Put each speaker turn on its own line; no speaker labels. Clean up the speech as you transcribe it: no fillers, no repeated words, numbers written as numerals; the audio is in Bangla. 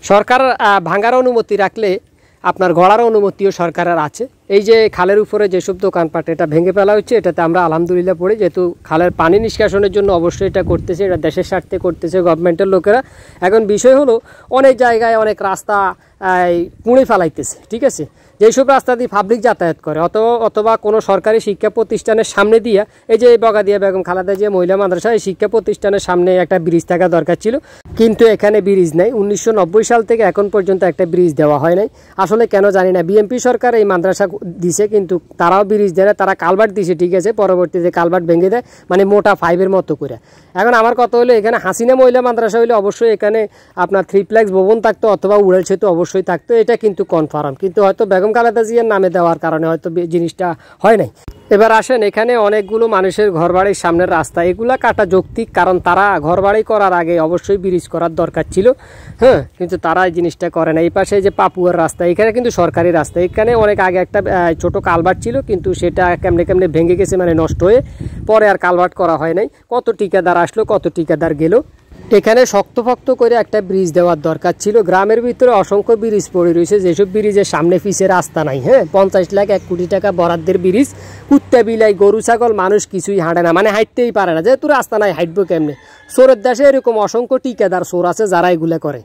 সরকার ভাঙার অনুমতি রাখলে আপনার গড়ার অনুমতিও সরকারের আছে। এই যে খালের উপরে যেসব দোকানপাট এটা ভেঙে ফেলা হচ্ছে, এটাতে আমরা আলহামদুলিল্লাহ পড়ি, যেহেতু খালের পানি নিষ্কাশনের জন্য অবশ্যই এটা করতেছে, এটা দেশের স্বার্থে করতেছে গভর্নমেন্টের লোকেরা। এখন বিষয় হলো অনেক জায়গায় অনেক রাস্তা পুড়ে ফেলাইতেছে, ঠিক আছে, যেসব রাস্তা দিয়ে পাবলিক যাতায়াত করে অথবা কোনো সরকারি শিক্ষা প্রতিষ্ঠানের সামনে দিয়া, এই যে বগাদিয়া বেগম খালেদা জিয়া মহিলা মাদ্রাসা, এই শিক্ষা প্রতিষ্ঠানের সামনে একটা ব্রিজ থাকা দরকার ছিল, কিন্তু এখানে ব্রিজ নাই। 1990 সাল থেকে এখন পর্যন্ত একটা ব্রিজ দেওয়া হয় নাই। আসলে কেন জানি না, বিএনপি সরকার এই মাদ্রাসা দিছে কিন্তু তারাও ব্রিজ দেয় না, তারা কালভার্ট দিছে, ঠিক আছে, পরবর্তীতে কালভার্ট ভেঙে দেয়, মানে মোটা ফাইভের মতো করে। এখন আমার কথা হলো, এখানে হাসিনা মহিলা মাদ্রাসা হইলে অবশ্যই এখানে আপনার থ্রিপ্লেক্স ভবন থাকতো অথবা উড়াল সেতু অবশ্যই থাকতো, এটা কিন্তু কনফার্ম, কিন্তু হয়তো বেগম খালেদা জিয়ার নামে দেওয়ার কারণে হয়তো জিনিসটা হয় নাই। এবার আসেন, এখানে অনেকগুলো মানুষের ঘরবাড়ির সামনের রাস্তা, এগুলা কাটা যৌক্তিক, কারণ তারা ঘরবাড়ি করার আগে অবশ্যই ব্রিজ করার দরকার ছিল, হ্যাঁ, কিন্তু তারা এই জিনিসটা করে না। এই পাশে যে পাপুয়ার রাস্তা, এখানে কিন্তু সরকারি রাস্তা, এখানে অনেক আগে একটা ছোট কালভার্ট ছিল, কিন্তু সেটা কেমনে কেমনে ভেঙে গেছে, মানে নষ্ট হয়ে, পরে আর কালভার্ট করা হয় নাই। কত ঠিকাদার আসলো, কত ঠিকাদার গেল। এখানে শক্তপোক্ত করে একটা ব্রিজ দেওয়ার দরকার ছিল। গ্রামের ভিতরে অসংখ্য ব্রিজ পড়ে রয়েছে, যেসব ব্রিজের সামনে পিছে রাস্তা নাই, হ্যাঁ, 50 লাখ 1 কোটি টাকা বরাদ্দের ব্রিজ, কুত্তা বিলাই গরু ছাগল মানুষ কিছুই হাঁটে না, মানে হাঁটতেই পারে না, যেহেতু রাস্তা নাই হাঁটবো কেমনে। চোরের দেশে এরকম অসংখ্য ঠিকাদার চোর আছে যারা এগুলো করে।